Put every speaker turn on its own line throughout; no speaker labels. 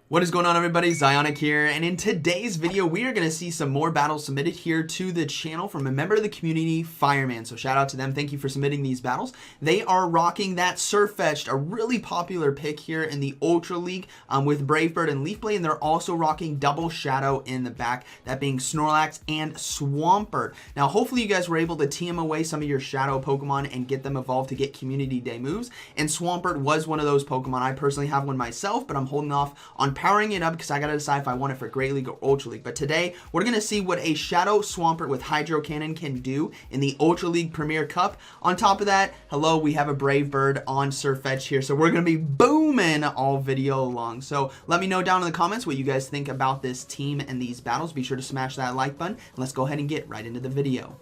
What is going on, everybody? ZyoniK here, and in today's video we are going to see some more battles submitted here to the channel from a member of the community, Fireman. So shout out to them. Thank you for submitting these battles. They are rocking that Sirfetch'd, a really popular pick here in the Ultra League with Brave Bird and Leaf Blade, and they're also rocking double shadow in the back, that being Snorlax and Swampert. Now hopefully you guys were able to TM away some of your shadow Pokemon and get them evolved to get community day moves, and Swampert was one of those Pokemon. I personally have one myself, but I'm holding off on powering it up because I gotta decide if I want it for Great League or Ultra League. But today we're gonna see what a Shadow Swampert with Hydro Cannon can do in the Ultra League Premier Cup. On top of that, hello, we have a Brave Bird on Sirfetch'd here, so we're gonna be booming all video long. So let me know down in the comments what you guys think about this team and these battles. Be sure to smash that like button, and let's go ahead and get right into the video.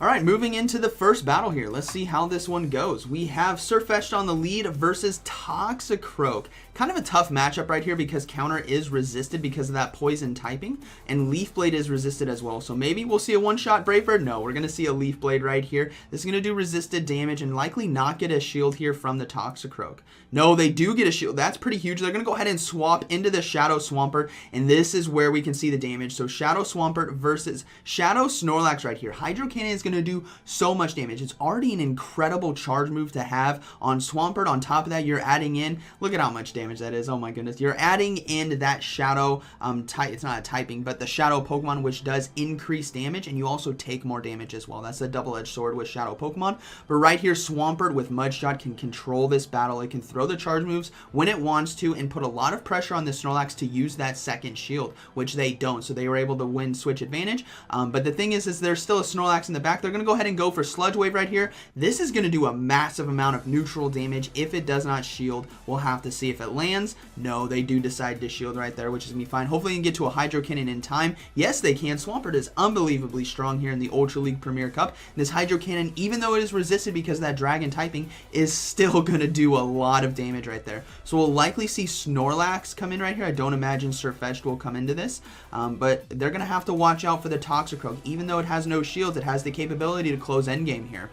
Alright, moving into the first battle here. Let's see how this one goes. We have Sirfetch'd on the lead versus Toxicroak. Kind of a tough matchup right here because counter is resisted because of that poison typing, and Leaf Blade is resisted as well. So maybe we'll see a one-shot Brave Bird. No, we're going to see a Leaf Blade right here. This is going to do resisted damage and likely not get a shield here from the Toxicroak. No, they do get a shield. That's pretty huge. They're going to go ahead and swap into the Shadow Swampert, and this is where we can see the damage. So Shadow Swampert versus Shadow Snorlax right here. Hydro Cannon is going to do so much damage. It's already an incredible charge move to have on Swampert. On top of that, you're adding in, look at how much damage that is. Oh my goodness. You're adding in that shadow it's not a typing, but the shadow Pokemon, which does increase damage, and you also take more damage as well. That's a double-edged sword with shadow Pokemon. But right here, Swampert with Mudshot can control this battle. It can throw the charge moves when it wants to and put a lot of pressure on the Snorlax to use that second shield, which they don't. So they were able to win switch advantage. But the thing is there's still a Snorlax in the back. They're going to go ahead and go for Sludge Wave right here. This is going to do a massive amount of neutral damage. If it does not shield, we'll have to see if it lands. No, they do decide to shield right there, which is going to be fine. Hopefully they can get to a Hydro Cannon in time. Yes, they can. Swampert is unbelievably strong here in the Ultra League Premier Cup. And this Hydro Cannon, even though it is resisted because of that dragon typing, is still going to do a lot of damage right there. So we'll likely see Snorlax come in right here. I don't imagine Sirfetch'd will come into this, but they're going to have to watch out for the Toxicroak. Even though it has no shields, it has the capability to close endgame here.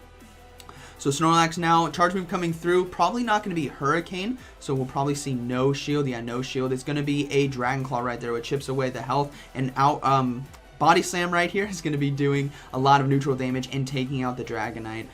So Snorlax now, charge move coming through, probably not going to be Hurricane, so we'll probably see no shield. Yeah, no shield. It's going to be a Dragon Claw right there, which chips away the health, and out Body Slam right here is going to be doing a lot of neutral damage and taking out the Dragonite.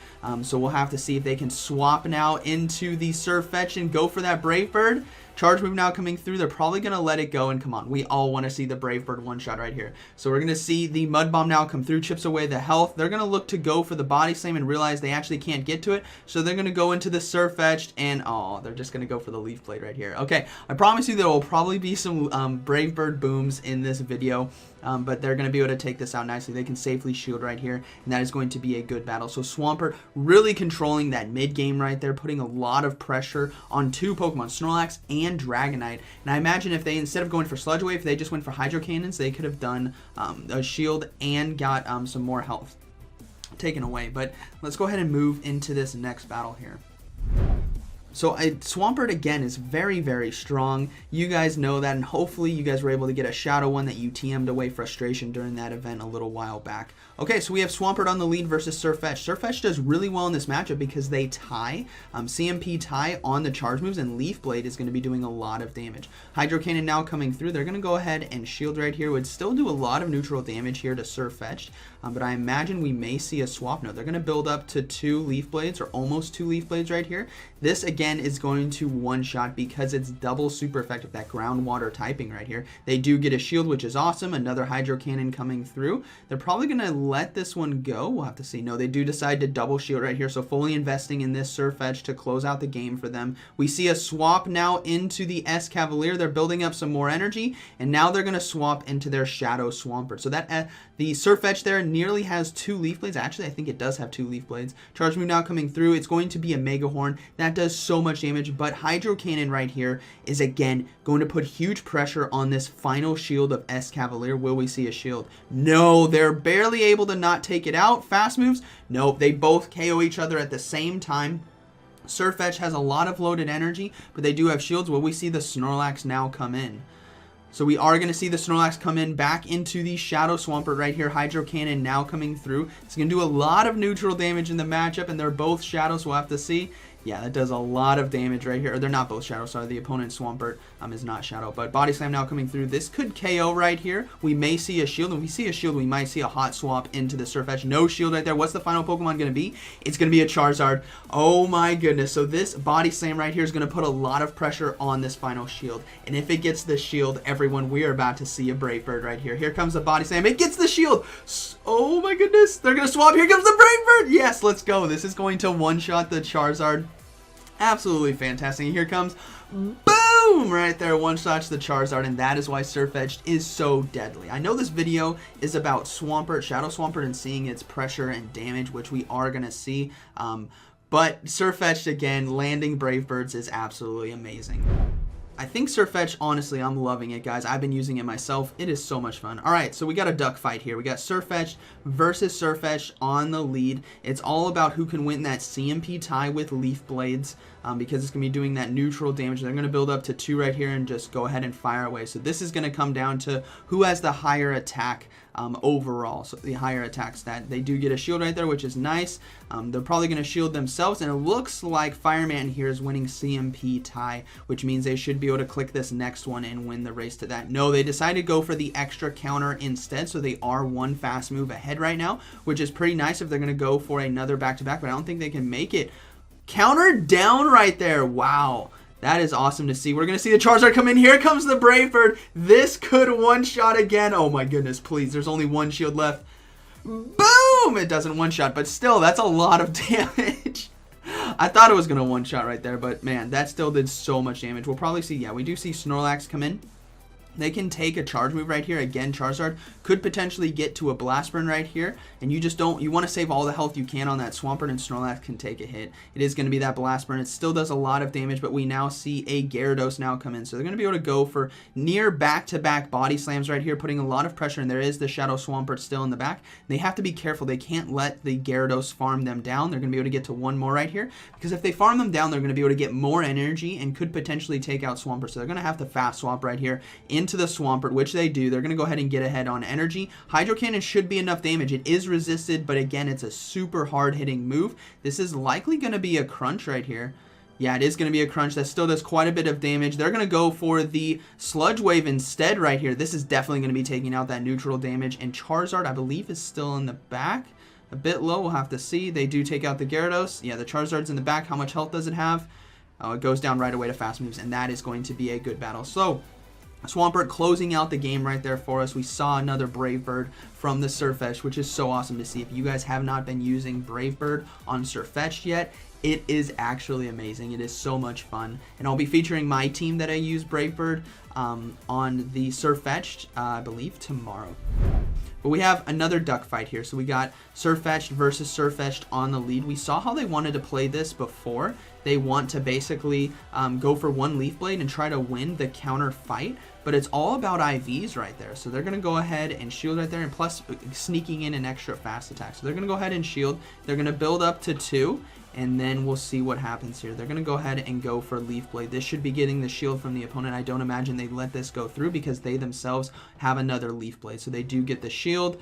So we'll have to see if they can swap now into the Sirfetch'd and go for that Brave Bird. Charge move now coming through. They're probably going to let it go, and come on, we all want to see the Brave Bird one-shot right here. So we're going to see the Mud Bomb now come through, chips away the health. They're going to look to go for the Body Slam and realize they actually can't get to it, so they're going to go into the Sirfetch'd, and oh, they're just going to go for the Leaf Blade right here. Okay, I promise you there will probably be some Brave Bird booms in this video, but they're going to be able to take this out nicely. They can safely shield right here, and that is going to be a good battle. So Swampert really controlling that mid-game right there, putting a lot of pressure on two Pokemon, Snorlax and Dragonite. And I imagine if they, instead of going for Sludge Wave, if they just went for Hydro Cannons, they could have done a shield and got some more health taken away. But let's go ahead and move into this next battle here. So Swampert again is very, very strong. You guys know that, and hopefully you guys were able to get a shadow one that you TM'd away frustration during that event a little while back. Okay, so we have Swampert on the lead versus Sirfetch'd. Sirfetch'd does really well in this matchup because they tie, CMP tie on the charge moves, and Leaf Blade is going to be doing a lot of damage. Hydro Cannon now coming through. They're going to go ahead and shield right here. Would still do a lot of neutral damage here to Sirfetch'd, but I imagine we may see a swap. No, they're going to build up to 2 Leaf Blades, or almost 2 Leaf Blades right here. This again is going to one-shot because it's double super effective, that groundwater typing right here. They do get a shield, which is awesome. Another Hydro Cannon coming through. They're probably going to let this one go. We'll have to see. No, they do decide to double shield right here, so fully investing in this Sirfetch'd to close out the game for them. We see a swap now into the Escavalier. They're building up some more energy, and now they're going to swap into their Shadow Swampert. So that the Sirfetch'd there nearly has 2 Leaf Blades. Actually, I think it does have 2 Leaf Blades. Charge move now coming through. It's going to be a Mega Horn. That does so much damage, but Hydro Cannon right here is again going to put huge pressure on this final shield of Escavalier. Will we see a shield? No, they're barely able to not take it out. Fast moves? Nope, they both KO each other at the same time. Sirfetch'd has a lot of loaded energy, but they do have shields. Will we see the Snorlax now come in? So we are going to see the Snorlax come in back into the Shadow Swampert right here. Hydro Cannon now coming through. It's going to do a lot of neutral damage in the matchup, and they're both Shadows. We'll have to see. Yeah, that does a lot of damage right here. Or they're not both Shadow, sorry. The opponent Swampert is not Shadow. But Body Slam now coming through. This could KO right here. We may see a shield. If we see a shield, we might see a hot swap into the Sirfetch'd. No shield right there. What's the final Pokemon going to be? It's going to be a Charizard. Oh my goodness. So this Body Slam right here is going to put a lot of pressure on this final shield. And if it gets the shield, everyone, we are about to see a Brave Bird right here. Here comes the Body Slam. It gets the shield. Oh my goodness. They're going to swap. Here comes the Brave Bird. Yes, let's go. This is going to one-shot the Charizard. Absolutely fantastic. Here comes, boom, right there, one-shots the Charizard, and that is why Sirfetch'd is so deadly. I know this video is about Swampert, Shadow Swampert, and seeing its pressure and damage, which we are going to see, but Sirfetch'd, again, landing Brave Birds is absolutely amazing. I think Sirfetch'd, honestly, I'm loving it, guys. I've been using it myself. It is so much fun. All right, so we got a duck fight here. We got Sirfetch'd versus Sirfetch'd on the lead. It's all about who can win that CMP tie with Leaf Blades because it's going to be doing that neutral damage. They're going to build up to 2 right here and just go ahead and fire away. So this is going to come down to who has the higher attack overall. So the higher attack stat. They do get a shield right there, which is nice. They're probably going to shield themselves, and it looks like Fireman here is winning CMP tie, which means they should be able to click this next one and win the race to that. No, they decided to go for the extra counter instead, so they are one fast move ahead right now, which is pretty nice if they're going to go for another back-to-back, but I don't think they can make it. Counter down right there. Wow. That is awesome to see. We're going to see the Charizard come in. Here comes the Brave Bird. This could one-shot again. Oh my goodness, please. There's only one shield left. Boom! It doesn't one-shot, but still, that's a lot of damage. I thought it was going to one-shot right there, but man, that still did so much damage. We'll probably see, yeah, we do see Snorlax come in. They can take a charge move right here. Again, Charizard could potentially get to a Blast Burn right here, and you just don't, you want to save all the health you can on that Swampert, and Snorlax can take a hit. It is going to be that Blast Burn. It still does a lot of damage, but we now see a Gyarados now come in. So they're going to be able to go for near back-to-back body slams right here, putting a lot of pressure, and there is the Shadow Swampert still in the back. They have to be careful. They can't let the Gyarados farm them down. They're going to be able to get to one more right here, because if they farm them down, they're going to be able to get more energy and could potentially take out Swampert. So they're going to have to fast swap right here into the Swampert, which they do. They're going to go ahead and get ahead on energy. Hydro Cannon should be enough damage. It is resisted, but again, it's a super hard-hitting move. This is likely going to be a crunch right here. Yeah, it is going to be a crunch. That still does quite a bit of damage. They're going to go for the Sludge Wave instead right here. This is definitely going to be taking out that neutral damage. And Charizard, I believe, is still in the back. A bit low. We'll have to see. They do take out the Gyarados. Yeah, the Charizard's in the back. How much health does it have? Oh, it goes down right away to fast moves, and that is going to be a good battle. So Swampert closing out the game right there for us. We saw another Brave Bird from the Sirfetch'd, which is so awesome to see. If you guys have not been using Brave Bird on Sirfetch'd yet, it is actually amazing. It is so much fun. And I'll be featuring my team that I use Brave Bird on the Sirfetch'd, I believe, tomorrow. But we have another duck fight here. So we got Sirfetch'd versus Sirfetch'd on the lead. We saw how they wanted to play this before. They want to basically go for one Leaf Blade and try to win the counter fight. But it's all about IVs right there. So they're going to go ahead and shield right there, and plus sneaking in an extra fast attack. So they're going to go ahead and shield. They're going to build up to 2, and then we'll see what happens here. They're going to go ahead and go for Leaf Blade. This should be getting the shield from the opponent. I don't imagine they let this go through because they themselves have another Leaf Blade. So they do get the shield.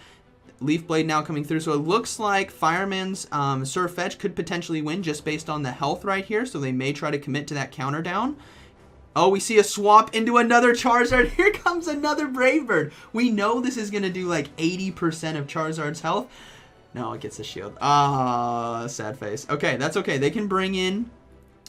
Leaf Blade now coming through. So it looks like Fireman's Sirfetch'd could potentially win just based on the health right here. So they may try to commit to that counter down. Oh, we see a swap into another Charizard. Here comes another Brave Bird. We know this is going to do like 80% of Charizard's health. No, it gets a shield. Ah, sad face. Okay, that's okay. They can bring in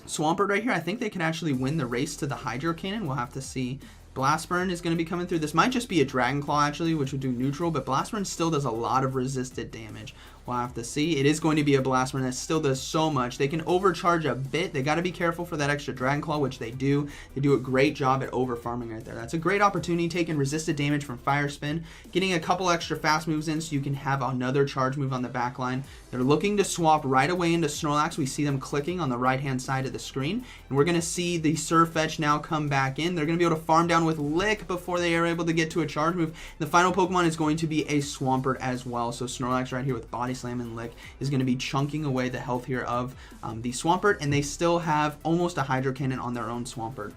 Swampert right here. I think they can actually win the race to the Hydro Cannon. We'll have to see. Blast Burn is going to be coming through. This might just be a Dragon Claw, actually, which would do neutral, but Blast Burn still does a lot of resisted damage. We'll have to see. It is going to be a Blast Burn that still does so much. They can overcharge a bit. They got to be careful for that extra Dragon Claw, which they do. They do a great job at over farming right there. That's a great opportunity, taking resisted damage from Fire Spin, getting a couple extra fast moves in so you can have another charge move on the back line. They're looking to swap right away into Snorlax. We see them clicking on the right-hand side of the screen, and we're going to see the Sirfetch'd now come back in. They're going to be able to farm down with Lick before they are able to get to a charge move. The final Pokemon is going to be a Swampert as well, so Snorlax right here with Body Slam and Lick is going to be chunking away the health here of the Swampert, and they still have almost a Hydro Cannon on their own Swampert.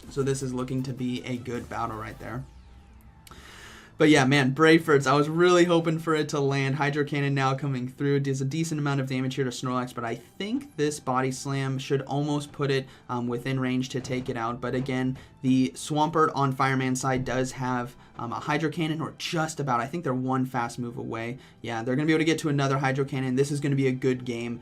So this is looking to be a good battle right there. But yeah, man, Bravebirds, I was really hoping for it to land. Hydro Cannon now coming through. Does a decent amount of damage here to Snorlax, but I think this Body Slam should almost put it within range to take it out. But again, the Swampert on Fireman's side does have a Hydro Cannon, or just about. I think they're one fast move away. Yeah, they're going to be able to get to another Hydro Cannon. This is going to be a good game.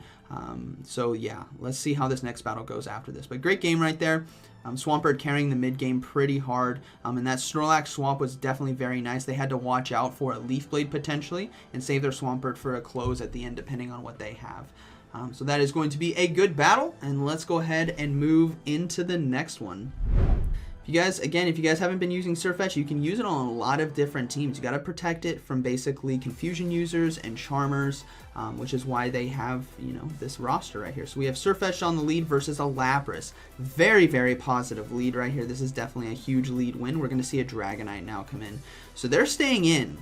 So yeah, let's see how this next battle goes after this. But great game right there. Swampert carrying the mid game pretty hard, and that Snorlax swap was definitely very nice. They had to watch out for a Leaf Blade potentially and save their Swampert for a close at the end depending on what they have. So that is going to be a good battle, and let's go ahead and move into the next one. If you guys haven't been using Sirfetch'd, you can use it on a lot of different teams. You got to protect it from basically confusion users and charmers, which is why they have, you know, this roster right here. So we have Sirfetch'd on the lead versus a Lapras. Very, very positive lead right here. This is definitely a huge lead win. We're going to see a Dragonite now come in. So they're staying in.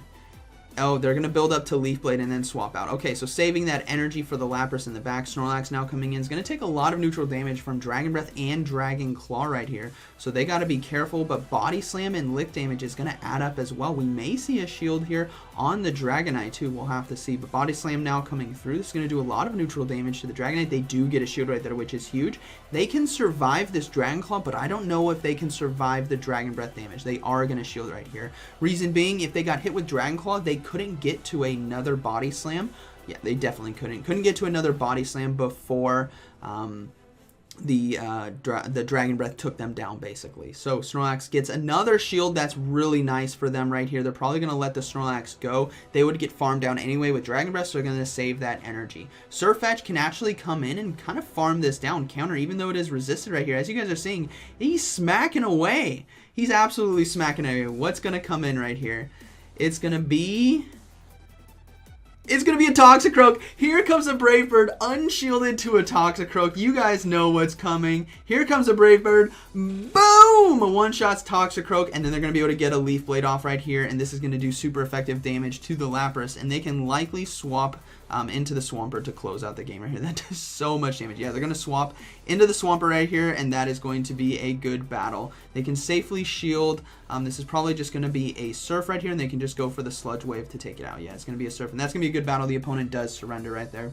Oh, they're going to build up to Leaf Blade and then swap out. Okay, so saving that energy for the Lapras in the back. Snorlax now coming in is going to take a lot of neutral damage from Dragon Breath and Dragon Claw right here. So they got to be careful, but Body Slam and Lick damage is going to add up as well. We may see a shield here on the Dragonite too. We'll have to see. But Body Slam now coming through. This is going to do a lot of neutral damage to the Dragonite. They do get a shield right there, which is huge. They can survive this Dragon Claw, but I don't know if they can survive the Dragon Breath damage. They are going to shield right here. Reason being, if they got hit with Dragon Claw, they couldn't get to another Body Slam. Yeah, they definitely couldn't get to another Body Slam before the Dragon Breath took them down, basically. So Snorlax gets another shield. That's really nice for them right here. They're probably going to let the Snorlax go. They would get farmed down anyway with Dragon Breath, so they're going to save that energy. Sirfetch'd can actually come in and kind of farm this down counter, even though it is resisted right here. As you guys are seeing, he's smacking away. He's absolutely smacking away. What's going to come in right here? It's going to be a Toxicroak. Here comes a Brave Bird, unshielded to a Toxicroak. You guys know what's coming. Here comes a Brave Bird. Boom! A one-shot's Toxicroak, and then they're going to be able to get a Leaf Blade off right here, and this is going to do super effective damage to the Lapras, and they can likely swap into the Swampert to close out the game right here. That does so much damage. Yeah, they're going to swap into the Swampert right here, and that is going to be a good battle. They can safely shield. This is probably just going to be a Surf right here, and they can just go for the Sludge Wave to take it out. Yeah, it's going to be a Surf, and that's going to be a good battle. The opponent does surrender right there.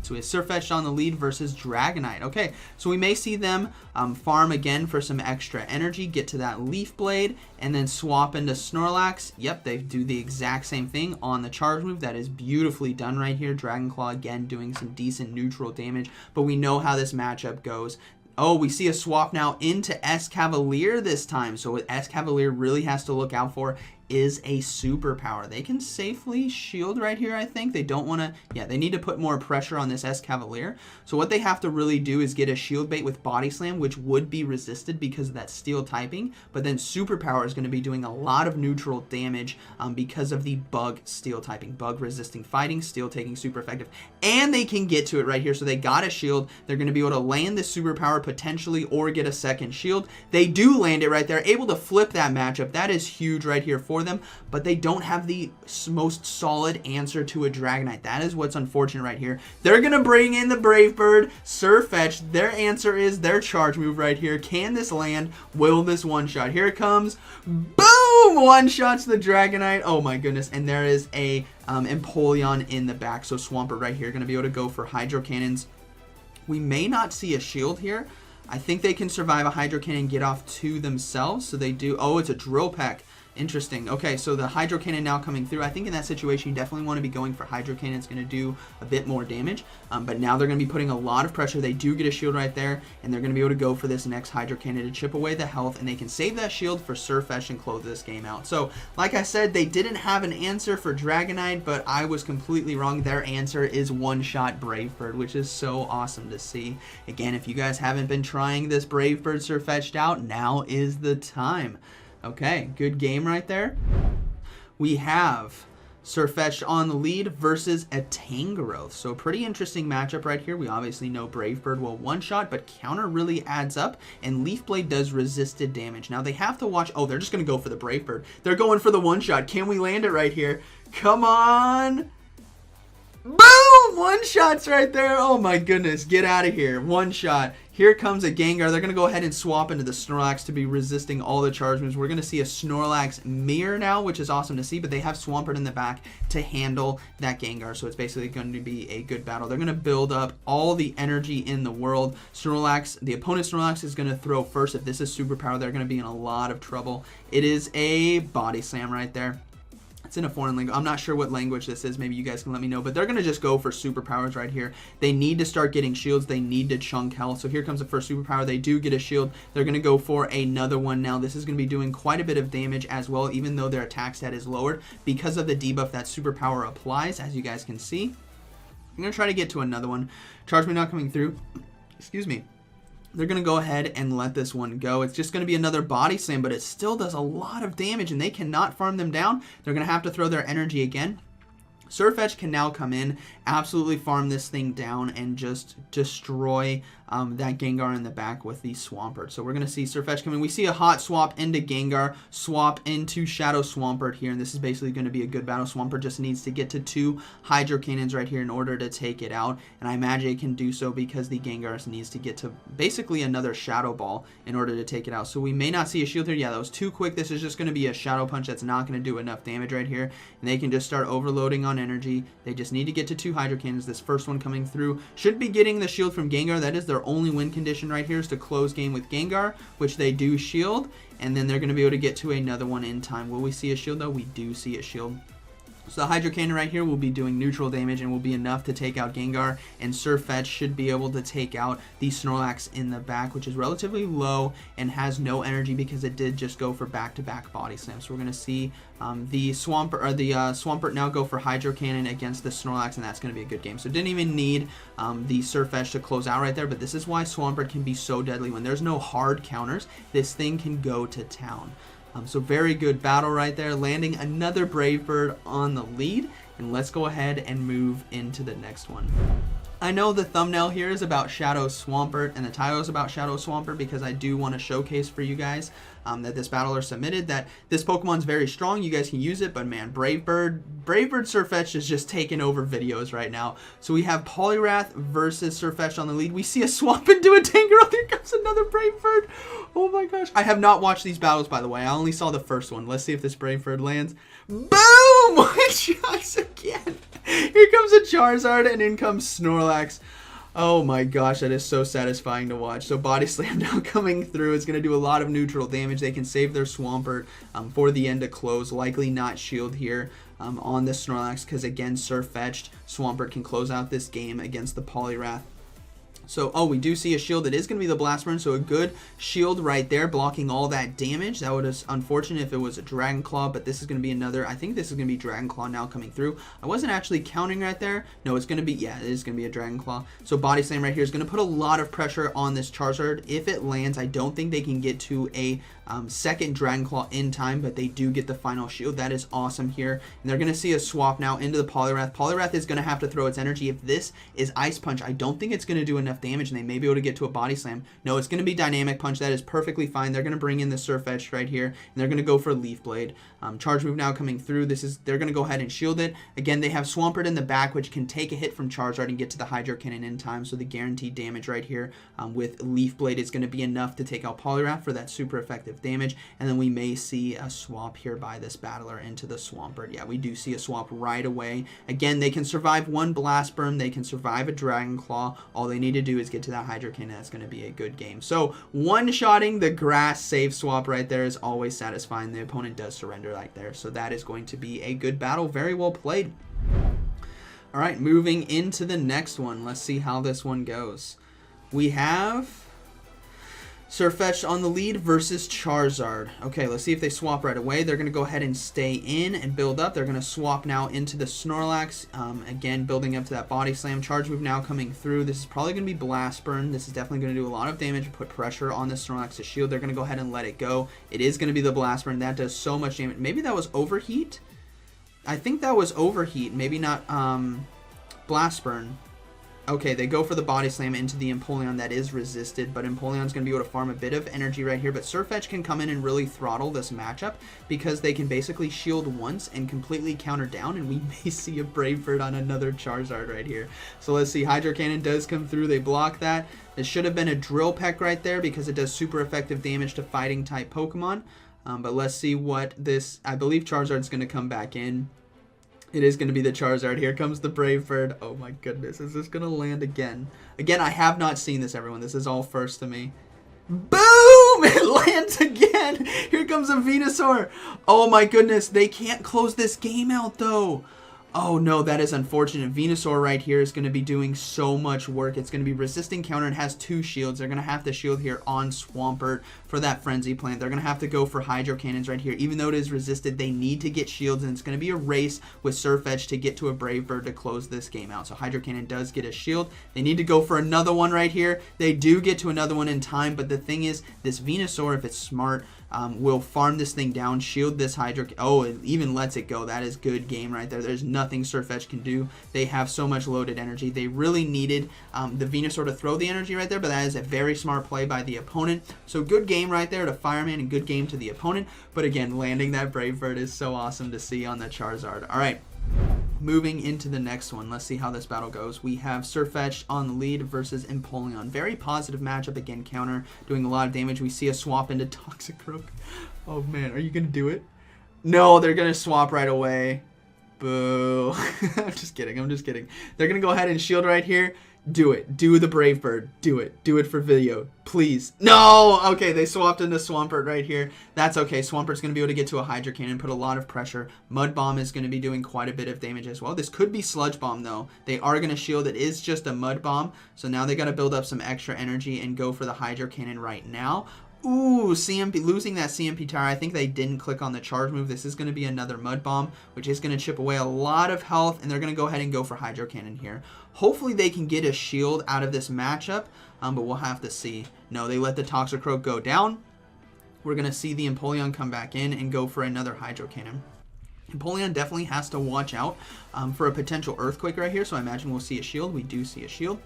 So we have Sirfetch'd on the lead versus Dragonite. Okay, so we may see them farm again for some extra energy, get to that Leaf Blade, and then swap into Snorlax. Yep, they do the exact same thing on the charge move. That is beautifully done right here. Dragon Claw again doing some decent neutral damage, but we know how this matchup goes. Oh, we see a swap now into Escavalier this time. So what Escavalier really has to look out for is a superpower. They can safely shield right here, I think. They don't want to, yeah, they need to put more pressure on this Escavalier. So what they have to really do is get a shield bait with Body Slam, which would be resisted because of that steel typing, but then superpower is going to be doing a lot of neutral damage because of the bug steel typing. Bug resisting fighting, steel taking super effective, and they can get to it right here. So they got a shield. They're going to be able to land this superpower potentially or get a second shield. They do land it right there, able to flip that matchup. That is huge right here for them, but they don't have the most solid answer to a Dragonite. That is what's unfortunate right here. They're going to bring in the Brave Bird, Sirfetch'd. Their answer is their charge move right here. Can this land? Will this one-shot? Here it comes. Boom! One-shots the Dragonite. Oh my goodness. And there is a Empoleon in the back. So Swampert right here going to be able to go for Hydro Cannons. We may not see a shield here. I think they can survive a Hydro Cannon and get off to themselves. So they do. Oh, it's a Drill Peck. Interesting. Okay, so the Hydro Cannon now coming through. I think in that situation, you definitely want to be going for Hydro Cannon. It's going to do a bit more damage. But now they're going to be putting a lot of pressure. They do get a shield right there, and they're going to be able to go for this next Hydro Cannon to chip away the health, and they can save that shield for Sirfetch'd and close this game out. So, like I said, they didn't have an answer for Dragonite, but I was completely wrong. Their answer is one-shot Brave Bird, which is so awesome to see. Again, if you guys haven't been trying this Brave Bird Sirfetch'd out, now is the time. Okay, good game right there. We have Sirfetch'd on the lead versus a Tangrowth. So pretty interesting matchup right here. We obviously know Brave Bird will one-shot, but counter really adds up, and Leaf Blade does resisted damage. Now they have to watch. Oh, they're just going to go for the Brave Bird. They're going for the one-shot. Can we land it right here? Come on. Boom! one-shots right there. Oh my goodness, get out of here. One shot. Here comes a Gengar. They're going to go ahead and swap into the Snorlax to be resisting all the charge moves. We're going to see a Snorlax mirror now, which is awesome to see, but they have Swampert in the back to handle that Gengar, so it's basically going to be a good battle. They're going to build up all the energy in the world. Snorlax, the opponent Snorlax is going to throw first. If this is superpower, they're going to be in a lot of trouble. It is a Body Slam right there. It's in a foreign language. I'm not sure what language this is. Maybe you guys can let me know. But they're going to just go for superpowers right here. They need to start getting shields. They need to chunk health. So here comes the first superpower. They do get a shield. They're going to go for another one now. This is going to be doing quite a bit of damage as well, even though their attack stat is lowered because of the debuff that superpower applies, as you guys can see. I'm going to try to get to another one. Charge me not coming through. Excuse me. They're going to go ahead and let this one go. It's just going to be another Body Slam, but it still does a lot of damage, and they cannot farm them down. They're going to have to throw their energy again. Sirfetch'd can now come in, absolutely farm this thing down, and just destroy that Gengar in the back with the Swampert. So we're going to see Sirfetch'd come in. We see a hot swap into Gengar, swap into Shadow Swampert here, and this is basically going to be a good battle. Swampert just needs to get to 2 Hydro Cannons right here in order to take it out, and I imagine it can do so because the Gengar needs to get to basically another Shadow Ball in order to take it out. So we may not see a shield here. Yeah, that was too quick. This is just going to be a Shadow Punch that's not going to do enough damage right here, and they can just start overloading on energy. They just need to get to 2 Hydro Cannons. This first one coming through should be getting the shield from Gengar. That is their only win condition right here, is to close game with Gengar, which they do shield, and then they're going to be able to get to another one in time. Will we see a shield though? We do see a shield. So the Hydro Cannon right here will be doing neutral damage and will be enough to take out Gengar, and Sirfetch'd should be able to take out the Snorlax in the back, which is relatively low and has no energy because it did just go for back-to-back Body Slams. So we're going to see the Swampert now go for Hydro Cannon against the Snorlax, and that's going to be a good game. So didn't even need the Sirfetch'd to close out right there, but this is why Swampert can be so deadly. When there's no hard counters, this thing can go to town. So very good battle right there, landing another Brave Bird on the lead. And let's go ahead and move into the next one. I know the thumbnail here is about Shadow Swampert and the title is about Shadow Swampert because I do want to showcase for you guys that this battler submitted that this Pokemon's very strong. You guys can use it, but man, Brave Bird Sirfetch'd is just taking over videos right now. So we have Poliwrath versus Sirfetch'd on the lead. We see a swap into a Tangrowth. There comes another Brave Bird. Oh my gosh. I have not watched these battles, by the way. I only saw the first one. Let's see if this Brave Bird lands. Boom! One shots again. Here comes a Charizard and in comes Snorlax. Oh my gosh, that is so satisfying to watch. So Body Slam now coming through. It's going to do a lot of neutral damage. They can save their Swampert for the end to close. Likely not shield here on the Snorlax because again, Sirfetch'd Swampert can close out this game against the Poliwrath. So, oh, we do see a shield that is going to be the Blast Burn, so a good shield right there blocking all that damage. That would have unfortunate if it was a Dragon Claw, but this is going to be another, I think this is going to be Dragon Claw now coming through. I wasn't actually counting right there. No, it's going to be, yeah, it is going to be a Dragon Claw. So Body Slam right here is going to put a lot of pressure on this Charizard. If it lands, I don't think they can get to a second Dragon Claw in time, but they do get the final shield. That is awesome here. And they're going to see a swap now into the Poliwrath. Poliwrath is going to have to throw its energy. If this is Ice Punch, I don't think it's going to do enough damage, and they may be able to get to a Body Slam. No, it's going to be Dynamic Punch. That is perfectly fine. They're going to bring in the Sirfetch'd right here, and they're going to go for Leaf Blade. Charge move now coming through. They're going to go ahead and shield it. Again, they have Swampert in the back, which can take a hit from Charizard and get to the Hydro Cannon in time. So the guaranteed damage right here with Leaf Blade is going to be enough to take out Poliwrath for that super effective damage. And then we may see a swap here by this battler into the Swampert. Yeah, we do see a swap right away. Again, they can survive one Blast Burn. They can survive a Dragon Claw. All they need to do is get to that Hydro Cannon. That's going to be a good game. So one-shotting the grass save swap right there is always satisfying. The opponent does surrender like there. So that is going to be a good battle. Very well played. All right, moving into the next one. Let's see how this one goes. We have Sirfetch'd on the lead versus Charizard. Okay, let's see if they swap right away. They're going to go ahead and stay in and build up. They're going to swap now into the Snorlax. Again, building up to that Body Slam. Charge move now coming through. This is probably going to be Blast Burn. This is definitely going to do a lot of damage, put pressure on the Snorlax's shield. They're going to go ahead and let it go. It is going to be the Blast Burn. That does so much damage. Maybe that was Overheat? I think that was Overheat. Maybe not Blast Burn. Okay, they go for the body slam into the Empoleon that is resisted, but Empoleon's going to be able to farm a bit of energy right here. But Sirfetch'd can come in and really throttle this matchup because they can basically shield once and completely counter down, and we may see a Brave Bird on another Charizard right here. So let's see, Hydro Cannon does come through. They block that. It should have been a Drill Peck right there because it does super effective damage to fighting type Pokemon. But let's see what this, I believe Charizard's going to come back in. It is going to be the Charizard. Here comes the Brave Bird. Oh my goodness. Is this going to land again? Again, I have not seen this, everyone. This is all first to me. Boom! It lands again. Here comes a Venusaur. Oh my goodness. They can't close this game out, though. Oh no, that is unfortunate. Venusaur right here is going to be doing so much work. It's going to be resisting counter and has 2 shields. They're going to have to shield here on Swampert for that Frenzy Plant. They're going to have to go for Hydro Cannons right here. Even though it is resisted, they need to get shields, and it's going to be a race with Sirfetch'd to get to a Brave Bird to close this game out. So Hydro Cannon does get a shield. They need to go for another one right here. They do get to another one in time, but the thing is, this Venusaur, if it's smart, will farm this thing down, shield this Hydro. Oh, it even lets it go. That is good game right there. There's nothing Sirfetch'd can do. They have so much loaded energy. They really needed the Venusaur to throw the energy right there, but that is a very smart play by the opponent. So good game right there to Fireman and good game to the opponent. But again, landing that Brave Bird is so awesome to see on the Charizard. All right. Moving into the next one, let's see how this battle goes. We have Sirfetch'd on the lead versus Empoleon. Very positive matchup, again, counter, doing a lot of damage. We see a swap into Toxicroak. Oh man, are you going to do it? No, they're going to swap right away. Boo. I'm just kidding, I'm just kidding. They're going to go ahead and shield right here. Do it. Do the Brave Bird. Do it. Do it for video. Please. No! Okay, they swapped into Swampert right here. That's okay. Swampert's going to be able to get to a Hydro Cannon, put a lot of pressure. Mud Bomb is going to be doing quite a bit of damage as well. This could be Sludge Bomb, though. They are going to shield. It is just a Mud Bomb, so now they got to build up some extra energy and go for the Hydro Cannon right now. Ooh, CMP, losing that CMP tower. I think they didn't click on the charge move. This is going to be another Mud Bomb, which is going to chip away a lot of health, and they're going to go ahead and go for Hydro Cannon here. Hopefully they can get a shield out of this matchup, but we'll have to see. No, they let the Toxicroak go down. We're going to see the Empoleon come back in and go for another Hydro Cannon. Empoleon definitely has to watch out for a potential Earthquake right here, so I imagine we'll see a shield. We do see a shield,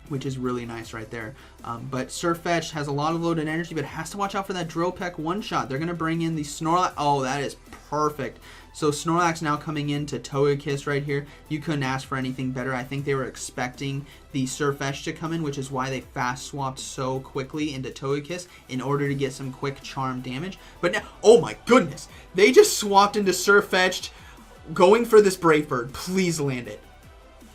which is really nice right there. But Sirfetch'd has a lot of loaded energy, but has to watch out for that Drill Peck one-shot. They're going to bring in the Snorlax. Oh, that is perfect. So Snorlax now coming into Togekiss right here. You couldn't ask for anything better. I think they were expecting the Sirfetch'd to come in, which is why they fast swapped so quickly into Togekiss in order to get some quick charm damage. But now, oh my goodness, they just swapped into Sirfetch'd, going for this Brave Bird. Please land it.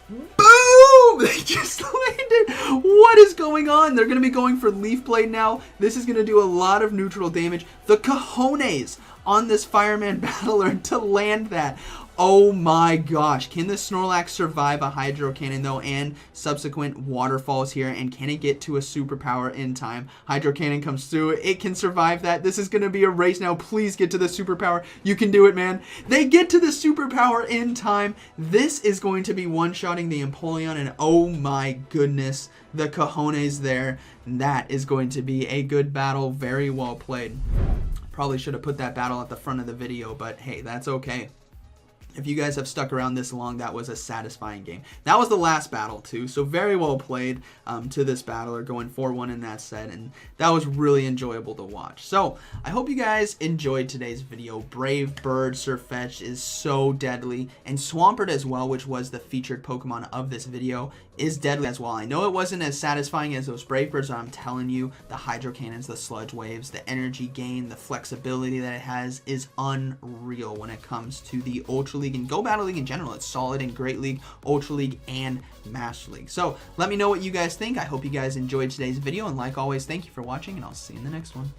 Boom! They just landed. What is going on? They're going to be going for Leaf Blade now. This is going to do a lot of neutral damage. The cojones on this Fireman Battler to land that. Oh my gosh. Can the Snorlax survive a Hydro Cannon though and subsequent waterfalls here? And can it get to a superpower in time? Hydro Cannon comes through. It can survive that. This is going to be a race now. Please get to the superpower. You can do it, man. They get to the superpower in time. This is going to be one-shotting the Empoleon, and oh my goodness, the cojones there. That is going to be a good battle. Very well played. Probably should have put that battle at the front of the video, but hey, that's okay. If you guys have stuck around this long, that was a satisfying game. That was the last battle too, so very well played to this battler, going 4-1 in that set, and that was really enjoyable to watch. So I hope you guys enjoyed today's video. Brave Bird Sirfetch'd is so deadly, and Swampert as well, which was the featured Pokemon of this video, is deadly as well. I know it wasn't as satisfying as those Brave Birds, but I'm telling you, the Hydro Cannons, the Sludge Waves, the energy gain, the flexibility that it has is unreal when it comes to the Ultra League and Go Battle League in general. It's solid in Great League, Ultra League, and Master League. So let me know what you guys think. I hope you guys enjoyed today's video, and like always, thank you for watching, and I'll see you in the next one.